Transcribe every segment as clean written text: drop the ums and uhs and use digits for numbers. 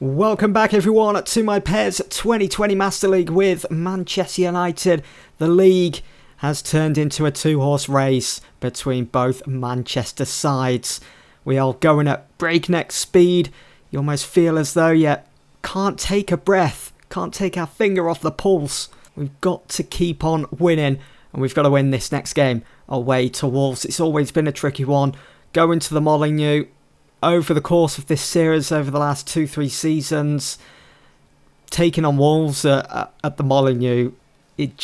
Welcome back everyone to my PES 2020 Master League with Manchester United. The league has turned into a two-horse race between both Manchester sides. We are going at breakneck speed. You almost feel as though you can't take a breath, can't take our finger off the pulse. We've got to keep on winning, and we've got to win this next game away to Wolves. It's always been a tricky one. Going to the Molineux. Over the course of this series, over the last 2-3 seasons, taking on Wolves at the Molineux, it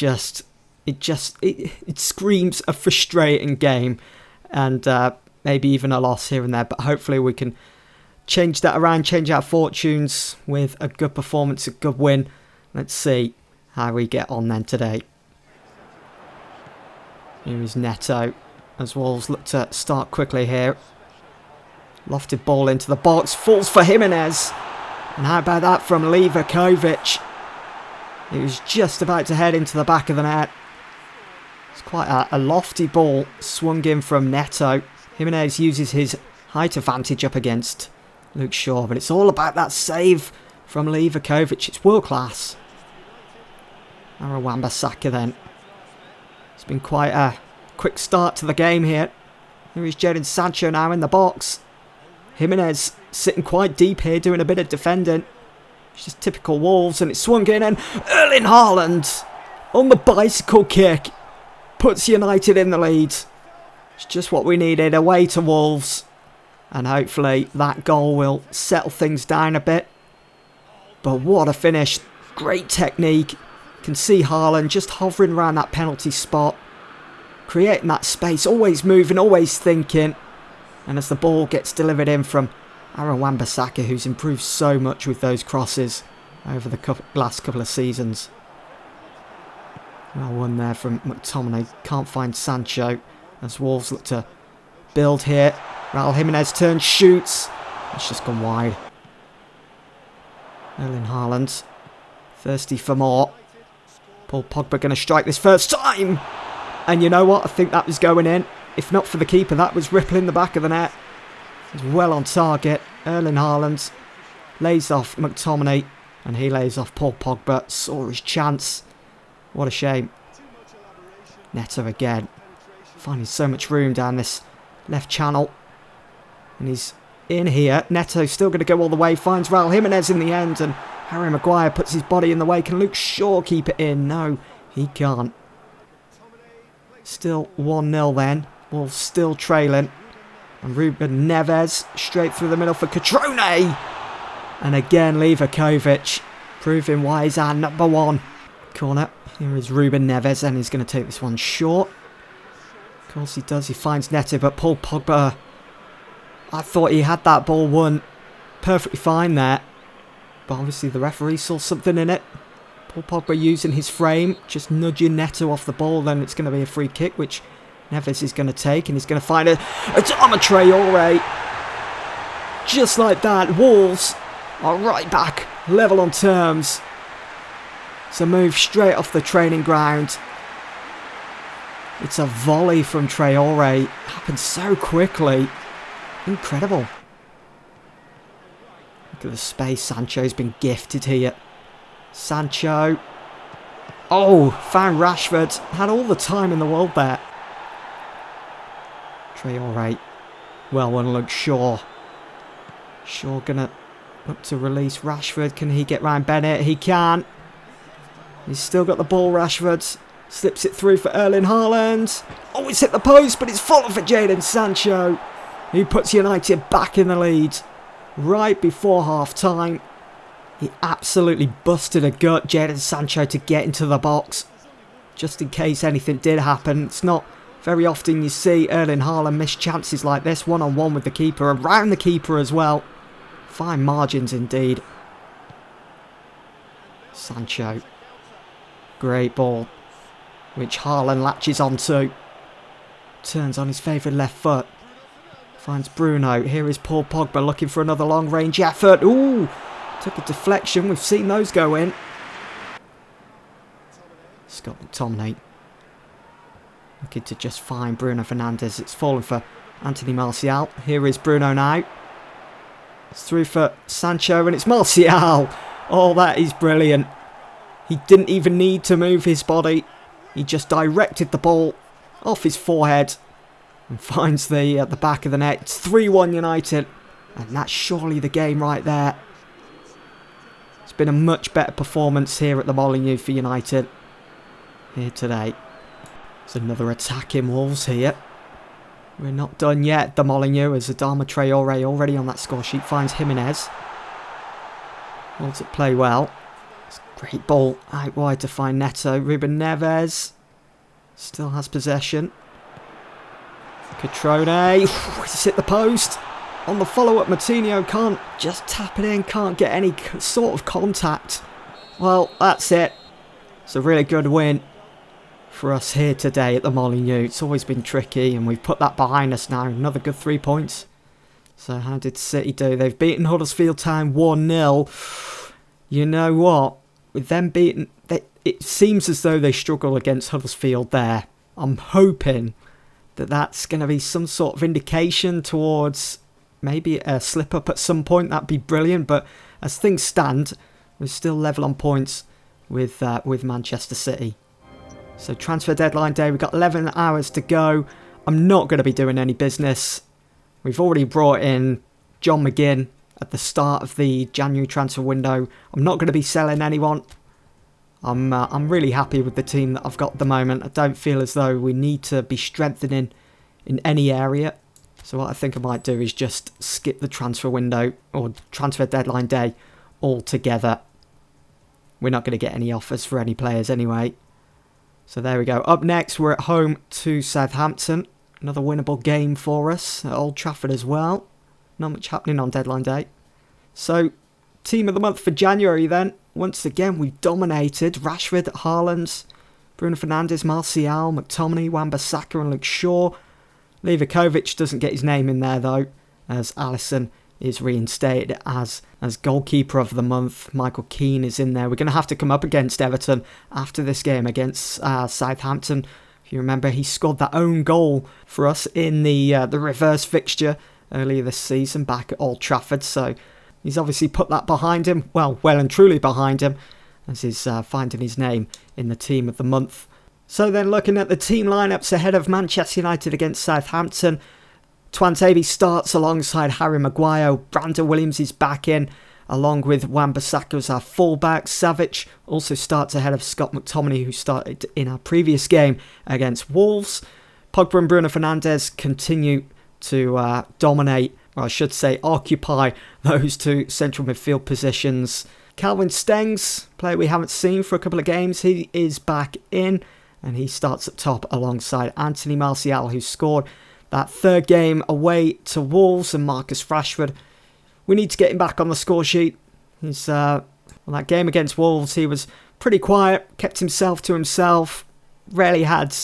screams a frustrating game, and maybe even a loss here and there. But hopefully we can change that around, change our fortunes with a good performance, a good win. Let's see how we get on then today. Here is Neto as Wolves look to start quickly here. Lofted ball into the box, falls for Jimenez. And how about that from Livakovic? He was just about to head into the back of the net. It's quite a lofty ball swung in from Neto. Jimenez uses his height advantage up against Luke Shaw, but it's all about that save from Livakovic. It's world class. Wan-Bissaka then. It's been quite a quick start to the game here. Here is Jadon Sancho now in the box. Jimenez sitting quite deep here, doing a bit of defending. It's just typical Wolves, and it's swung in, and Erling Haaland on the bicycle kick puts United in the lead. It's just what we needed away to Wolves, and hopefully that goal will settle things down a bit. But what a finish. Great technique. You can see Haaland just hovering around that penalty spot, creating that space, always moving, always thinking. And as the ball gets delivered in from Wan-Bissaka, who's improved so much with those crosses over the last couple of seasons. Well won there from McTominay. Can't find Sancho as Wolves look to build here. Raul Jimenez turns, shoots. It's just gone wide. Erling Haaland, thirsty for more. Paul Pogba going to strike this first time. And you know what? I think that was going in. If not for the keeper, that was rippling the back of the net. He's well on target. Erling Haaland lays off McTominay, and he lays off Paul Pogba. Saw his chance. What a shame. Neto again. Finding so much room down this left channel. And he's in here. Neto still going to go all the way. Finds Raul Jimenez in the end, and Harry Maguire puts his body in the way. Can Luke Shaw keep it in? No, he can't. Still 1-0 then. Wolves still trailing. And Ruben Neves straight through the middle for Catrone. And again Livakovic proving why he's our number one. Corner. Here is Ruben Neves, and he's going to take this one short. Of course he does. He finds Neto, but Paul Pogba, I thought he had that ball won perfectly fine there. But obviously the referee saw something in it. Paul Pogba using his frame, just nudging Neto off the ball. Then it's going to be a free kick, which Neves is going to take, and he's going to find a Traore. Just like that, Wolves are right back, level on terms. It's a move straight off the training ground. It's a volley from Traore. Happened so quickly. Incredible. Look at the space Sancho's been gifted here. Sancho. Oh, found Rashford. Had all the time in the world there. Traore. Well one, Luke Shaw. Shaw gonna look to release Rashford. Can he get round Bennett? He can. He's still got the ball, Rashford. Slips it through for Erling Haaland. Oh, it's hit the post, but it's fallen for Jadon Sancho. He puts United back in the lead right before half-time. He absolutely busted a gut, Jadon Sancho, to get into the box. Just in case anything did happen. It's not very often you see Erling Haaland miss chances like this. One-on-one with the keeper, around the keeper as well. Fine margins indeed. Sancho. Great ball, which Haaland latches onto. Turns on his favourite left foot. Finds Bruno. Here is Paul Pogba looking for another long-range effort. Ooh! Took a deflection. We've seen those go in. Scott McTominay. Looking to just find Bruno Fernandes. It's fallen for Anthony Martial. Here is Bruno now. It's through for Sancho and it's Martial. Oh, that is brilliant. He didn't even need to move his body. He just directed the ball off his forehead and finds the back of the net. It's 3-1 United. And that's surely the game right there. It's been a much better performance here at the Molineux for United here today. There's another attack in Wolves here. We're not done yet, the Molineux, as Adama Traore already on that score sheet finds Jimenez. Holds it play well. It's a great ball out wide to find Neto. Ruben Neves still has possession. Catrone, it's hit the post. On the follow-up, Moutinho can't just tap it in, can't get any sort of contact. Well, that's it. It's a really good win for us here today at the Molineux. It's always been tricky and we've put that behind us now. Another good 3 points. So how did City do? They've beaten Huddersfield Town 1-0. You know what? With them beaten, it seems as though they struggle against Huddersfield there. I'm hoping that that's going to be some sort of indication towards maybe a slip up at some point. That'd be brilliant. But as things stand, we're still level on points with Manchester City. So transfer deadline day, we've got 11 hours to go. I'm not going to be doing any business. We've already brought in John McGinn at the start of the January transfer window. I'm not going to be selling anyone. I'm really happy with the team that I've got at the moment. I don't feel as though we need to be strengthening in any area. So what I think I might do is just skip the transfer window or transfer deadline day altogether. We're not going to get any offers for any players anyway. So there we go. Up next, we're at home to Southampton. Another winnable game for us at Old Trafford as well. Not much happening on deadline day. So, team of the month for January then. Once again, we've dominated. Rashford, Haaland, Bruno Fernandes, Martial, McTominay, Wan-Bissaka and Luke Shaw. Livakovic doesn't get his name in there though, as Alisson is reinstated as goalkeeper of the month. Michael Keane is in there. We're going to have to come up against Everton after this game against Southampton. If you remember, he scored that own goal for us in the reverse fixture earlier this season back at Old Trafford. So he's obviously put that behind him. Well and truly behind him, as he's finding his name in the team of the month. So then looking at the team lineups ahead of Manchester United against Southampton. Tuanzebe starts alongside Harry Maguire. Brandon Williams is back in, along with Wan-Bissaka as our fullback. Savic also starts ahead of Scott McTominay, who started in our previous game against Wolves. Pogba and Bruno Fernandes continue to dominate, or I should say occupy, those two central midfield positions. Calvin Stengs, player we haven't seen for a couple of games, he is back in, and he starts up top alongside Anthony Martial, who scored that third game away to Wolves, and Marcus Rashford. We need to get him back on the score sheet. He's that game against Wolves, he was pretty quiet, kept himself to himself, rarely had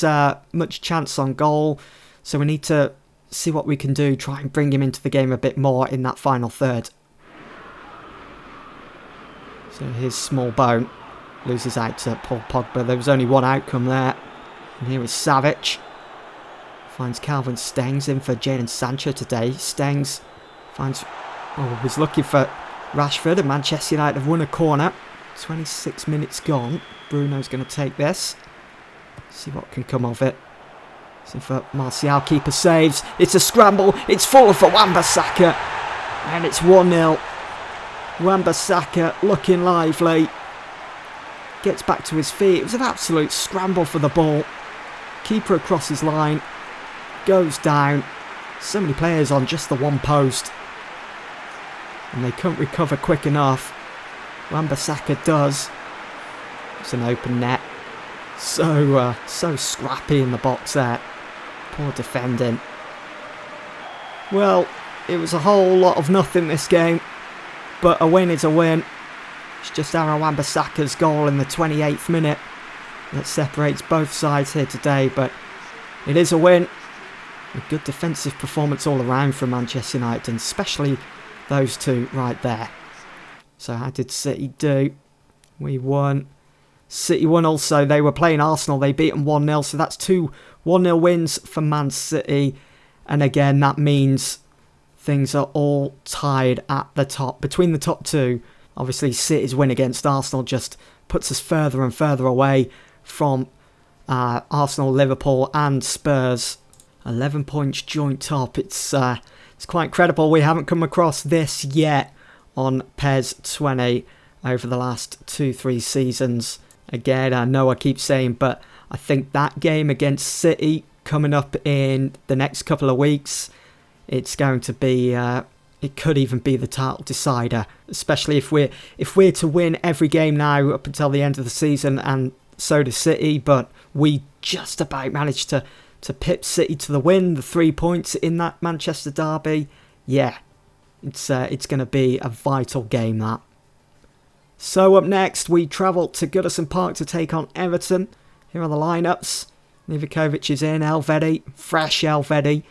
much chance on goal. So we need to see what we can do, try and bring him into the game a bit more in that final third. So here's Small Bone, loses out to Paul Pogba. There was only one outcome there. And here is Savic. Finds Calvin Stengs in for Jadon Sancho today. Stengs was looking for Rashford, and Manchester United have won a corner. 26 minutes gone. Bruno's going to take this. See what can come of it. See for Martial, keeper saves. It's a scramble. It's full for Wan-Bissaka. And it's 1-0. Wan-Bissaka looking lively. Gets back to his feet. It was an absolute scramble for the ball. Keeper across his line. Goes down. So many players on just the one post. And they couldn't recover quick enough. Wan-Bissaka does. It's an open net. So scrappy in the box there. Poor defending. Well, it was a whole lot of nothing this game. But a win is a win. It's just Aaron Wan-Bissaka's goal in the 28th minute that separates both sides here today. But it is a win. A good defensive performance all around from Manchester United, and especially those two right there. So how did City do? We won. City won also. They were playing Arsenal. They beat them 1-0. So that's two 1-0 wins for Man City. And again, that means things are all tied at the top. Between the top two, obviously City's win against Arsenal just puts us further and further away from Arsenal, Liverpool and Spurs. 11 points joint top. It's quite incredible. We haven't come across this yet on PES 20 over the last 2-3 seasons. Again, I know I keep saying, but I think that game against City coming up in the next couple of weeks, it's going to be, it could even be the title decider, especially if we're to win every game now up until the end of the season, and so does City, but we just about managed to pip City to the win, the 3 points in that Manchester derby. Yeah, it's going to be a vital game, that. So up next, we travel to Goodison Park to take on Everton. Here are the lineups. Livakovic is in, fresh Elvedi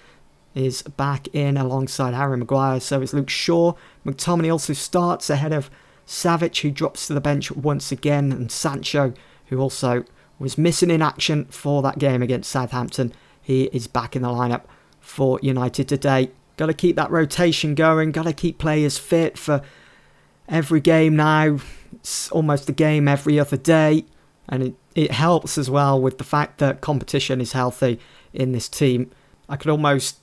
is back in alongside Harry Maguire. So is Luke Shaw. McTominay also starts ahead of Savic, who drops to the bench once again, and Sancho, who also was missing in action for that game against Southampton. He is back in the lineup for United today. Got to keep that rotation going. Got to keep players fit for every game now. It's almost a game every other day. And it helps as well with the fact that competition is healthy in this team. I could almost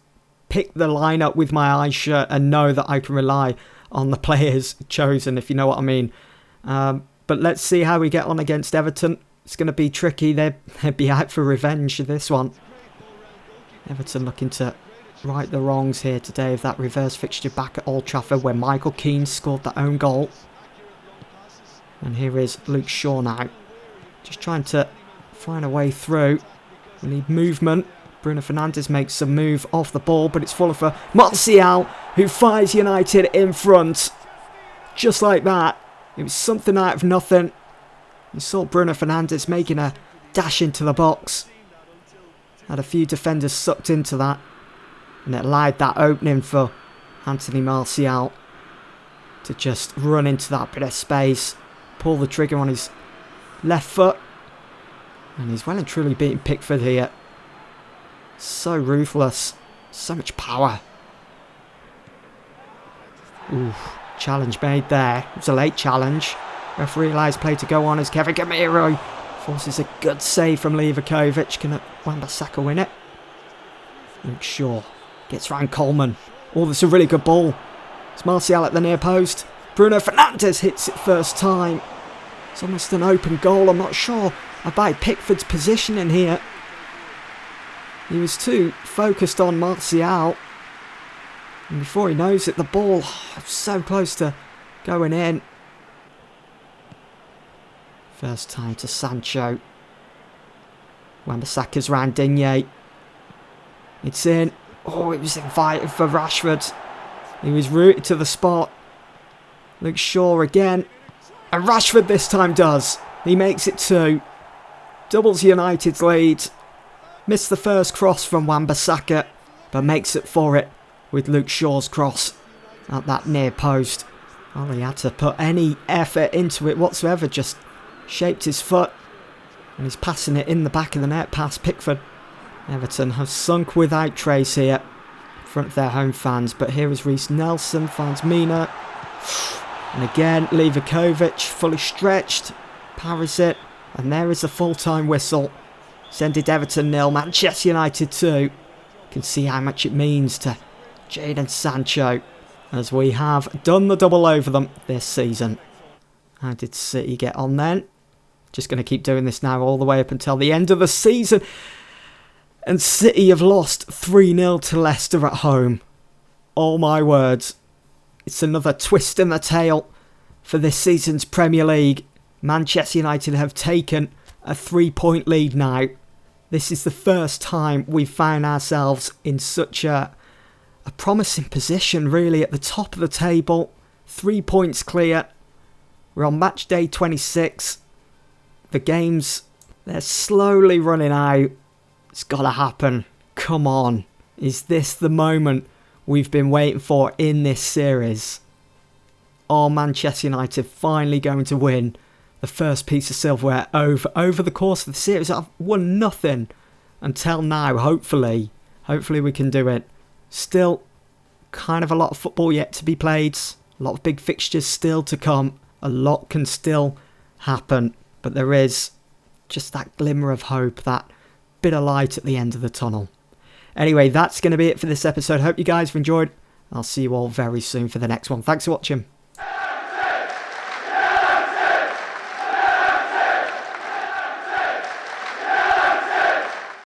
pick the lineup with my eyes shut and know that I can rely on the players chosen, if you know what I mean. But let's see how we get on against Everton. It's going to be tricky. They'd be out for revenge in this one. Everton looking to right the wrongs here today of that reverse fixture back at Old Trafford where Michael Keane scored that own goal. And here is Luke Shaw now. Just trying to find a way through. We need movement. Bruno Fernandes makes some move off the ball, but it's fallen for Martial, who fires United in front. Just like that. It was something out of nothing. You saw Bruno Fernandes making a dash into the box. Had a few defenders sucked into that. And it allowed that opening for Anthony Martial to just run into that bit of space. Pull the trigger on his left foot. And he's well and truly beaten Pickford here. So ruthless. So much power. Ooh, challenge made there. It was a late challenge. Referee allows play to go on as Kevin Gamiro forces a good save from Livakovic. Can Wan-Bissaka win it? Luke Shaw gets round Coleman. Oh, that's a really good ball. It's Martial at the near post. Bruno Fernandes hits it first time. It's almost an open goal. I'm not sure about Pickford's positioning here. He was too focused on Martial. And before he knows it, the ball so close to going in. First time to Sancho. Wan-Bissaka's round Digne. It's in. Oh, it was invited for Rashford. He was rooted to the spot. Luke Shaw again. And Rashford this time does. He makes it 2. Doubles United's lead. Missed the first cross from Wan-Bissaka, but makes it for it with Luke Shaw's cross at that near post. Well, he had to put any effort into it whatsoever. Just shaped his foot. And he's passing it in the back of the net past Pickford. Everton have sunk without trace here in front of their home fans. But here is Reece Nelson, finds Mina. And again, Livakovic, fully stretched, parries it. And there is a full-time whistle. Sended Everton 0, Manchester United 2. You can see how much it means to Jadon Sancho, as we have done the double over them this season. How did City get on then? Just going to keep doing this now all the way up until the end of the season. And City have lost 3-0 to Leicester at home. Oh my words. It's another twist in the tail for this season's Premier League. Manchester United have taken a 3-point lead now. This is the first time we've found ourselves in such a promising position, really, at the top of the table. 3 points clear. We're on match day 26. The games, they're slowly running out. It's got to happen. Come on. Is this the moment we've been waiting for in this series? Are Manchester United finally going to win the first piece of silverware over the course of the series? I've won nothing until now, hopefully. Hopefully we can do it. Still kind of a lot of football yet to be played. A lot of big fixtures still to come. A lot can still happen. But there is just that glimmer of hope, that bit of light at the end of the tunnel. Anyway, that's going to be it for this episode. Hope you guys have enjoyed. I'll see you all very soon for the next one. Thanks for watching.